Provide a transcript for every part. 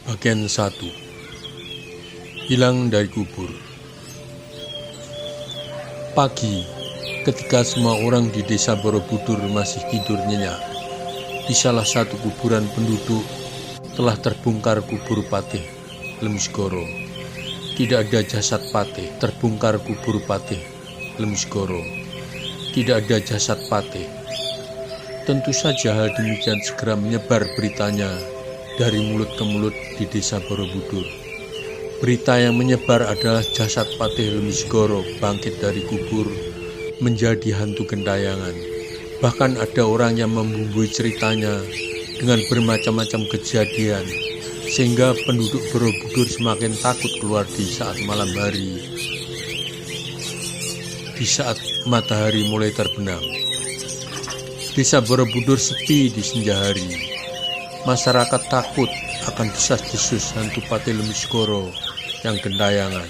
Bagian 1. Hilang dari kubur. Pagi, ketika semua orang di desa Borobudur masih tidur nyenyak, di salah satu kuburan penduduk telah terbongkar kubur Patih Lemsgoro. Tidak ada jasad Patih, terbongkar kubur Patih Lemsgoro. Tidak ada jasad Patih. Tentu saja hal demikian segera menyebar beritanya dari mulut ke mulut di desa Borobudur. Berita yang menyebar adalah jasad Patih Lemsgoro bangkit dari kubur menjadi hantu gentayangan. Bahkan ada orang yang membumbui ceritanya dengan bermacam-macam kejadian, sehingga penduduk Borobudur semakin takut keluar di saat malam hari, di saat matahari mulai terbenam. Desa Borobudur sepi di senja hari. Masyarakat takut akan desas-desus hantu Patih Lemsgoro yang gentayangan,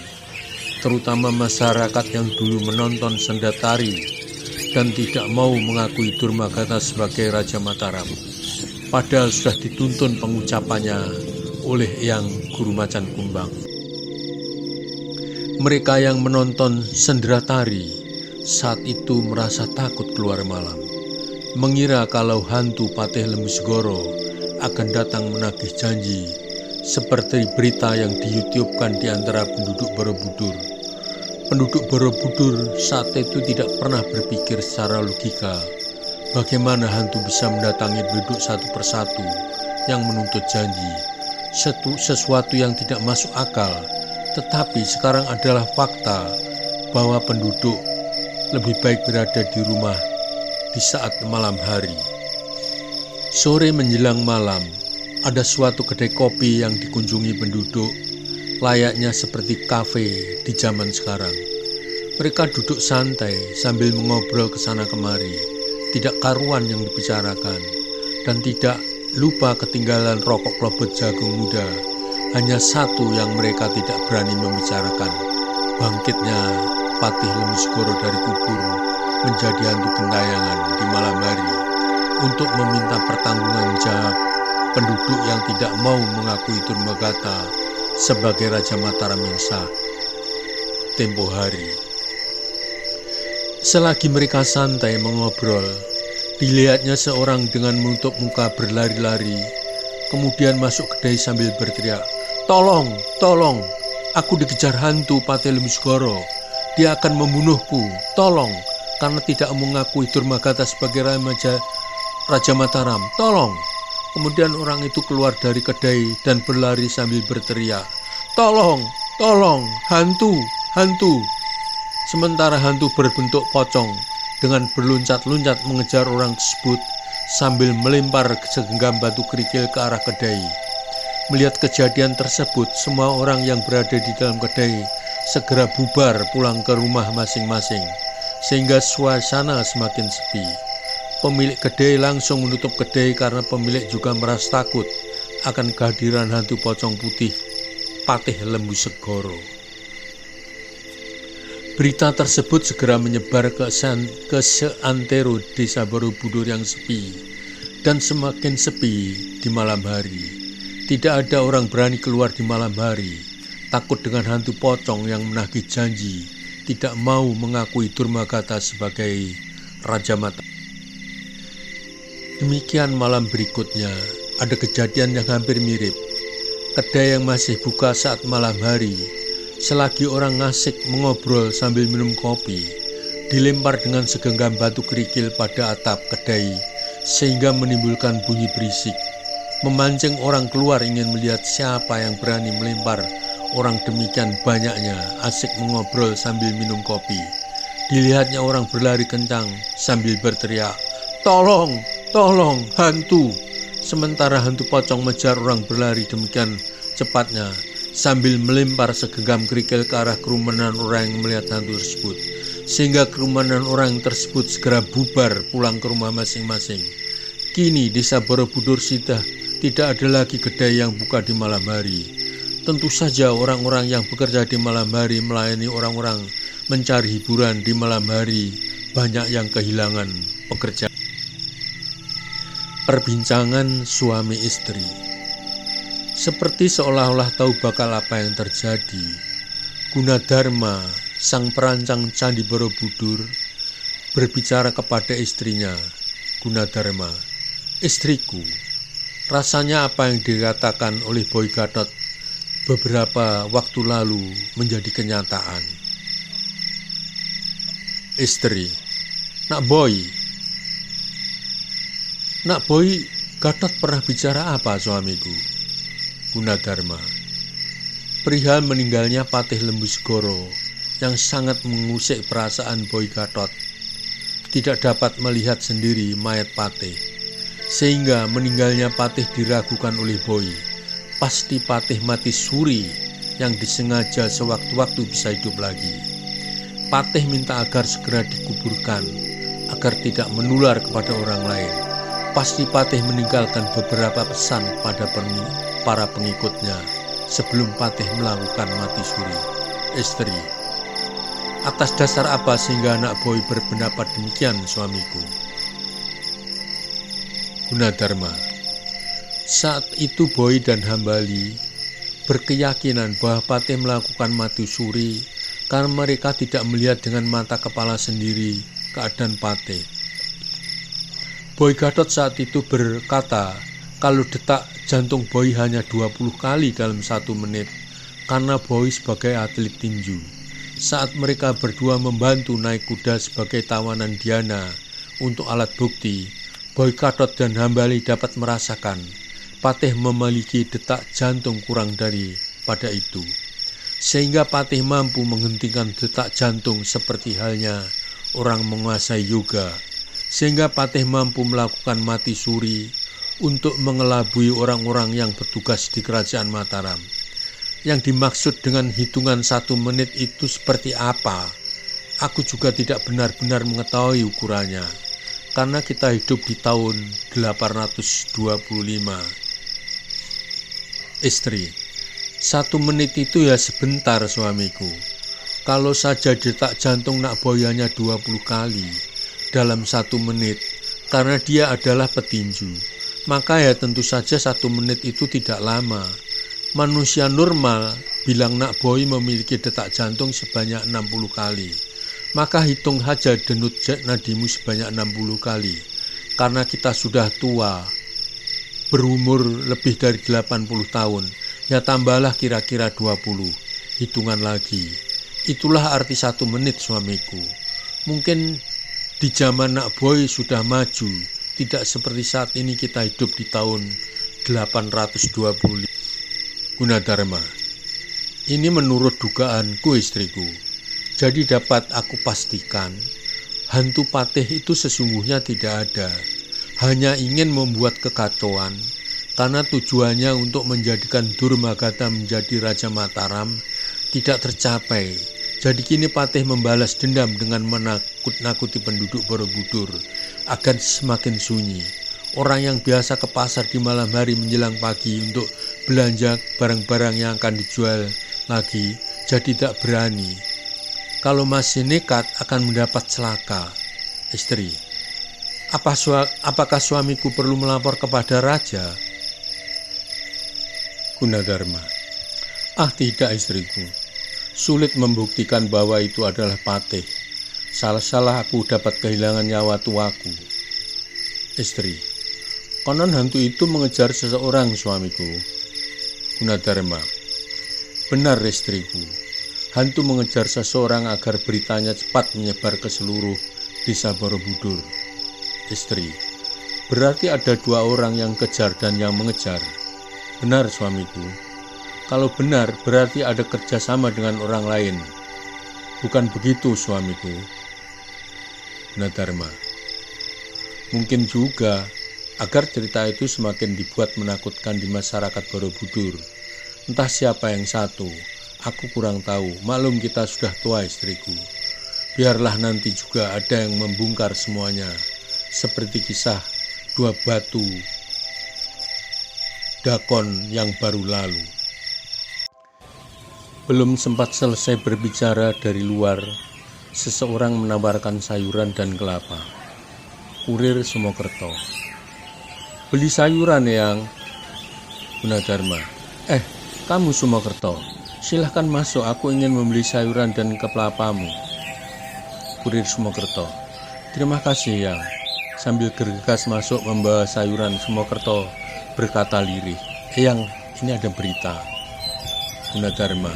terutama masyarakat yang dulu menonton senda tari dan tidak mau mengakui Durmagata sebagai Raja Mataram, padahal sudah dituntun pengucapannya oleh Eyang Guru Macan Kumbang. Mereka yang menonton sendera tari saat itu merasa takut keluar malam, mengira kalau hantu Patih Lemsgoro akan datang menagih janji, seperti berita yang di-YouTube-kan di antara penduduk Borobudur. Penduduk Borobudur saat itu tidak pernah berpikir secara logika bagaimana hantu bisa mendatangi penduduk satu persatu yang menuntut janji, sesuatu yang tidak masuk akal. Tetapi sekarang adalah fakta bahwa penduduk lebih baik berada di rumah di saat malam hari. Sore menjelang malam, ada suatu kedai kopi yang dikunjungi penduduk, layaknya seperti kafe di zaman sekarang. Mereka duduk santai sambil mengobrol ke sana kemari, tidak karuan yang dibicarakan, dan tidak lupa ketinggalan rokok klobot jagung muda. Hanya satu yang mereka tidak berani membicarakan, bangkitnya Patih Lemsgoro dari kubur menjadi hantu gentayangan di malam hari, untuk meminta pertanggungan jawab penduduk yang tidak mau mengakui Durmagata sebagai Raja Mataram yang sah tempo hari. Selagi mereka santai mengobrol, dilihatnya seorang dengan menutup muka berlari-lari, kemudian masuk kedai sambil berteriak, "Tolong, tolong, aku dikejar hantu Patih Lemsgoro. Dia akan membunuhku, tolong, karena tidak mengakui Durmagata sebagai Raja Mataram, tolong." Kemudian orang itu keluar dari kedai dan berlari sambil berteriak, "Tolong, tolong, hantu, hantu." Sementara hantu berbentuk pocong dengan berluncat-luncat mengejar orang tersebut sambil melempar segenggam batu kerikil ke arah kedai. Melihat kejadian tersebut, semua orang yang berada di dalam kedai segera bubar pulang ke rumah masing-masing, sehingga suasana semakin sepi. Pemilik kedai langsung menutup kedai karena pemilik juga merasa takut akan kehadiran hantu pocong putih Patih Lemsgoro. Berita tersebut segera menyebar ke seantero desa Borobudur yang sepi, dan semakin sepi di malam hari. Tidak ada orang berani keluar di malam hari, takut dengan hantu pocong yang menagih janji, tidak mau mengakui Durmagata sebagai Raja Mataram. Demikian malam berikutnya, ada kejadian yang hampir mirip. Kedai yang masih buka saat malam hari, selagi orang asik mengobrol sambil minum kopi, dilempar dengan segenggam batu kerikil pada atap kedai, sehingga menimbulkan bunyi berisik, memancing orang keluar ingin melihat siapa yang berani melempar orang demikian banyaknya asik mengobrol sambil minum kopi. Dilihatnya orang berlari kencang sambil berteriak, "Tolong, tolong, hantu." Sementara hantu pocong mengejar orang berlari demikian cepatnya sambil melempar segenggam kerikil ke arah kerumunan orang yang melihat hantu tersebut, sehingga kerumunan orang tersebut segera bubar pulang ke rumah masing-masing. Kini desa Borobudur sudah tidak ada lagi kedai yang buka di malam hari. Tentu saja orang-orang yang bekerja di malam hari melayani orang-orang mencari hiburan di malam hari banyak yang kehilangan pekerjaan. Perbincangan suami istri. Seperti seolah-olah tahu bakal apa yang terjadi, Gunadarma, sang perancang Candi Borobudur, berbicara kepada istrinya. Gunadarma, istriku, rasanya apa yang dikatakan oleh Boy Gatot beberapa waktu lalu menjadi kenyataan. Istri, Nak Boy, Gatot pernah bicara apa suamiku? Gunadarma, perihal meninggalnya Patih Lembusgoro yang sangat mengusik perasaan Boy Gatot. Tidak dapat melihat sendiri mayat Patih, sehingga meninggalnya Patih diragukan oleh Boy. Pasti Patih mati suri yang disengaja sewaktu-waktu bisa hidup lagi. Patih minta agar segera dikuburkan agar tidak menular kepada orang lain. Pasti Patih meninggalkan beberapa pesan pada para pengikutnya sebelum Patih melakukan mati suri. Istri, atas dasar apa sehingga anak Boy berpendapat demikian suamiku? Gunadarma, saat itu Boy dan Hambali berkeyakinan bahwa Patih melakukan mati suri karena mereka tidak melihat dengan mata kepala sendiri keadaan Patih. Boy Gatot saat itu berkata kalau detak jantung Boy hanya 20 kali dalam 1 menit karena Boy sebagai atlet tinju. Saat mereka berdua membantu naik kuda sebagai tawanan Diana untuk alat bukti, Boy Gatot dan Hambali dapat merasakan Patih memiliki detak jantung kurang daripada itu, sehingga Patih mampu menghentikan detak jantung seperti halnya orang menguasai yoga, sehingga Patih mampu melakukan mati suri untuk mengelabui orang-orang yang bertugas di Kerajaan Mataram. Yang dimaksud dengan hitungan 1 menit itu seperti apa? Aku juga tidak benar-benar mengetahui ukurannya, karena kita hidup di tahun 825. Istri, 1 menit itu ya sebentar suamiku. Kalau saja detak jantung Nak Boy hanya 20 kali dalam 1 menit, karena dia adalah petinju, maka ya tentu saja 1 menit itu tidak lama. Manusia normal bilang Nak Boy memiliki detak jantung sebanyak 60 kali, maka hitung saja denyut nadimu sebanyak 60 kali. Karena kita sudah tua, berumur lebih dari 80 tahun, ya tambahlah kira-kira 20, hitungan lagi. Itulah arti 1 menit suamiku. Mungkin di zaman Nak Boy sudah maju, tidak seperti saat ini kita hidup di tahun 825. Gunadarma, ini menurut dugaanku istriku. Jadi dapat aku pastikan, hantu Patih itu sesungguhnya tidak ada. Hanya ingin membuat kekacauan, karena tujuannya untuk menjadikan Durmagata menjadi Raja Mataram tidak tercapai. Jadi kini Patih membalas dendam dengan menakut-nakuti penduduk Borobudur agar semakin sunyi. Orang yang biasa ke pasar di malam hari menjelang pagi untuk belanja barang-barang yang akan dijual lagi, jadi tak berani. Kalau masih nekat akan mendapat celaka. Istri, apakah suamiku perlu melapor kepada raja? Gunadarma, tidak istriku. Sulit membuktikan bahwa itu adalah Patih. Salah-salah aku dapat kehilangan nyawa tuaku. Istri, konon hantu itu mengejar seseorang suamiku. Gunadarma, benar istriku. Hantu mengejar seseorang agar beritanya cepat menyebar ke seluruh desa Borobudur. Istri, berarti ada 2 orang yang kejar dan yang mengejar. Benar suamiku. Kalau benar, berarti ada kerjasama dengan orang lain. Bukan begitu suamiku. Gunadarma, mungkin juga agar cerita itu semakin dibuat menakutkan di masyarakat Borobudur. Entah siapa yang satu, aku kurang tahu. Maklum kita sudah tua istriku. Biarlah nanti juga ada yang membongkar semuanya, seperti kisah 2 batu dakon yang baru lalu. Belum sempat selesai berbicara dari luar, seseorang menawarkan sayuran dan kelapa. Kurir Sumokerto, beli sayuran yang. Gunadarma, Kamu Sumokerto, silahkan masuk, aku ingin membeli sayuran dan kepelapamu. Kurir Sumokerto, terima kasih Yang. Sambil gergas masuk membawa sayuran, Sumokerto berkata lirih, Yang, ini ada berita. Gunadarma,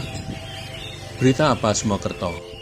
berita apa Sumokerto?